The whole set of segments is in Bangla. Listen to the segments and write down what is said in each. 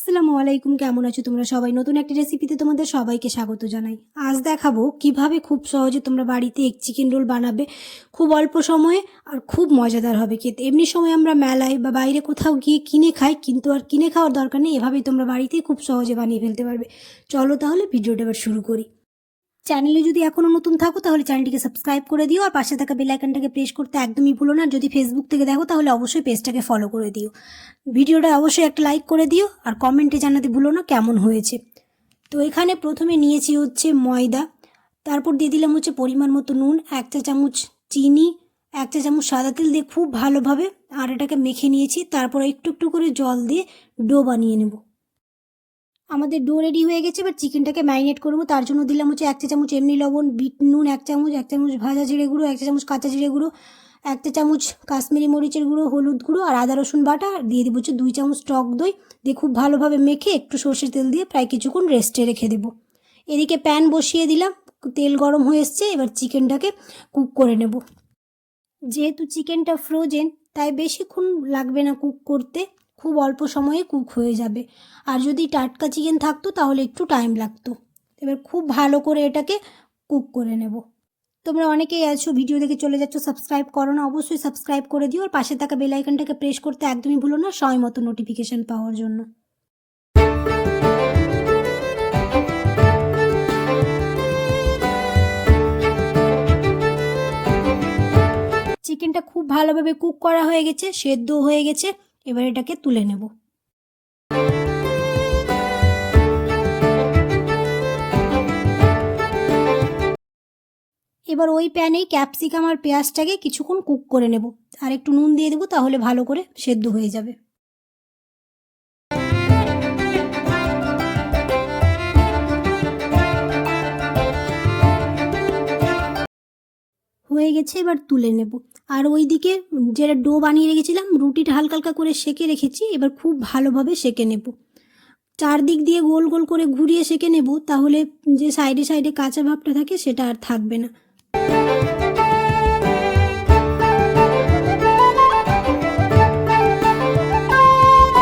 আসসালামু আলাইকুম, কেমন আছো তোমরা সবাই? নতুন একটা রেসিপিতে তোমাদের সবাইকে স্বাগত জানাই। আজ দেখাবো কিভাবে খুব সহজে তোমরা বাড়িতে এগ চিকেন রোল বানাবে, খুব অল্প সময়ে আর খুব মজাদার হবে খেতে। এমনি সময় আমরা মেলায় বা বাইরে কোথাও গিয়ে কিনে খাই, কিন্তু আর কিনে খাওয়ার দরকার নেই, এভাবেই তোমরা বাড়িতেই খুব সহজে বানিয়ে ফেলতে পারবে। চলো তাহলে ভিডিওটা এবার শুরু করি। চ্যানেলে যদি এখনও নতুন থাকো তাহলে চ্যানেলটিকে সাবস্ক্রাইব করে দিও, আর পাশে থাকা বেল আইকনটাকে প্রেস করতে একদমই ভুলো না। যদি ফেসবুক থেকে দেখো তাহলে অবশ্যই পেজটাকে ফলো করে দিও। ভিডিওটা অবশ্যই একটা লাইক করে দিও, আর কমেন্টে জানাতে ভুলো না কেমন হয়েছে। তো এখানে প্রথমে নিয়েছি হচ্ছে ময়দা, তারপর দিয়ে দিলাম হচ্ছে পরিমাণ মতো নুন, 1 চা চামচ চিনি, 1 চা চামচ সাদা তেল দিয়ে খুব ভালোভাবে আটাটাকে মেখে নিয়েছি। তারপর একটু একটু করে জল দিয়ে ডো বানিয়ে নেব। আমাদের ডো রেডি হয়ে গেছে। এবার চিকেনটাকে ম্যারিনেট করবো। তার জন্য দিলাম হচ্ছে 1 চা চামচ এমনি লবণ, বিট নুন 1 চামচ, 1 চামচ ভাজা জিরে গুঁড়ো, 1 চা চামচ কাঁচা জিরে গুঁড়ো, 1 চা চামচ কাশ্মীরি মরিচের গুঁড়ো, হলুদ গুঁড়ো আর আদা রসুন বাটা, দিয়ে দেবো হচ্ছে 2 চামচ টক দই দিয়ে খুব ভালোভাবে মেখে একটু সর্ষের তেল দিয়ে প্রায় কিছুক্ষণ রেস্টে রেখে দেবো। এদিকে প্যান বসিয়ে দিলাম, তেল গরম হয়ে এসছে। এবার চিকেনটাকে কুক করে নেব। যেহেতু চিকেনটা ফ্রোজেন তাই বেশিক্ষণ লাগবে না কুক করতে, খুব অল্প সময়ে কুক হয়ে যাবে। আর যদি টাটকা চিকেন থাকতো তাহলে একটু টাইম লাগতো। এবার খুব ভালো করে এটাকে কুক করে নেব। তোমরা অনেকেই আছো ভিডিও দেখে চলে যাচ্ছ, সাবস্ক্রাইব করো না, অবশ্যই সাবস্ক্রাইব করে দিও, আর পাশে থাকা বেল আইকনটাকে প্রেস করতে একদমই ভুলো না সময় মতো নোটিফিকেশান পাওয়ার জন্য। চিকেনটা খুব ভালোভাবে কুক করা হয়ে গেছে, সেদ্ধ হয়ে গেছে। এবার এটাকে তুলে নেব। এবার ওই প্যানেই ক্যাপসিকাম আর পেঁয়াজটাকে কিছুক্ষণ কুক করে নেব, আর একটু নুন দিয়ে দেবো, তাহলে ভালো করে সেদ্ধ হয়ে যাবে। হয়ে গেছে, এবার তুলে নেব। আর ওইদিকে যেটা ডো বানিয়ে রেখেছিলাম, রুটিটা হালকা হালকা করে সেঁকে রেখেছি, এবার খুব ভালোভাবে সেঁকে নেব। চারদিক দিয়ে গোল গোল করে ঘুরিয়ে সেঁকে নেব, তাহলে যে সাইডে সাইডে কাঁচা ভাবটা থাকে সেটা আর থাকবে না।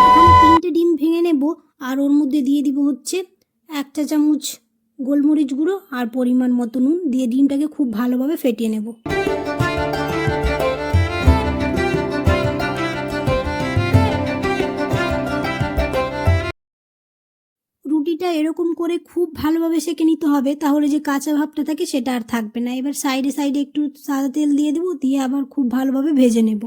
এখানে 3টে ডিম ভেঙে নেব, আর ওর মধ্যে দিয়ে দিব হচ্ছে 1 চা চামচ গোলমরিচ গুঁড়ো আর পরিমাণ মতো নুন দিয়ে ডিমটাকে খুব ভালোভাবে ফেটিয়ে নেব। রুটিটা এরকম করে খুব ভালোভাবে সেঁকে নিতে হবে, তাহলে যে কাঁচা ভাবটা থাকে সেটা আর থাকবে না। এবার সাইডে সাইডে একটু সাদা তেল দিয়ে দেবো, দিয়ে আবার খুব ভালোভাবে ভেজে নেব।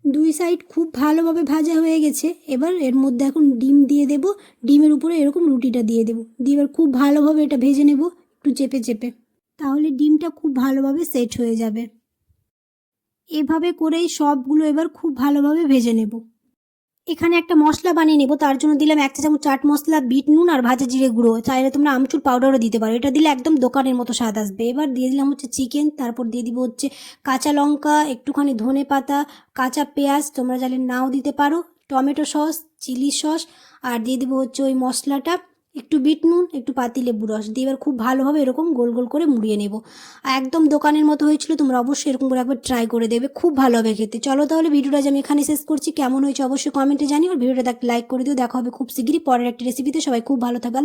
2 সাইড খুব ভালোভাবে ভাজা হয়ে গেছে। এবার এর মধ্যে এখন ডিম দিয়ে দেব, ডিমের উপরে এরকম রুটিটা দিয়ে দেবো, দিয়ে এবার খুব ভালোভাবে এটা ভেজে নেব একটু চেপে চেপে, তাহলে ডিমটা খুব ভালোভাবে সেট হয়ে যাবে। এভাবে করেই সবগুলো এবার খুব ভালোভাবে ভেজে নেব। এখানে একটা মশলা বানিয়ে নেব। তার জন্য দিলাম 1 চা চামচ চাট মশলা, বিট নুন আর ভাজা জিরে গুঁড়ো, চাইলে তোমরা আমচুর পাউডারও দিতে পারো, এটা দিলে একদম দোকানের মতো স্বাদ আসবে। এবার দিয়ে দিলাম হচ্ছে চিকেন, তারপর দিয়ে দিব হচ্ছে কাঁচা লঙ্কা, একটুখানি ধনে পাতা, কাঁচা পেঁয়াজ, তোমরা চাইলে নাও দিতে পারো, টমেটো সস, চিলি সস, আর দিয়ে দিব হচ্ছে ওই মশলাটা, একটু বিট নুন, একটু পাতিলেবুর রস দিয়ে এবার খুব ভালোভাবে এরকম গোল গোল করে মুড়িয়ে নেব। একদম দোকানের মতো হয়েছিল, তোমরা অবশ্যই এরকম করে একবার ট্রাই করে দেবে, খুব ভালো হবে খেতে। চলো তাহলে ভিডিওটা আমি এখানে শেষ করছি, কেমন হয়েছে অবশ্যই কমেন্টে জানিও, আর ভিডিওটা লাইক করে দিও। দেখা হবে খুব শীঘ্রই পরের একটা রেসিপিতে। সবাই খুব ভালো থাকবে।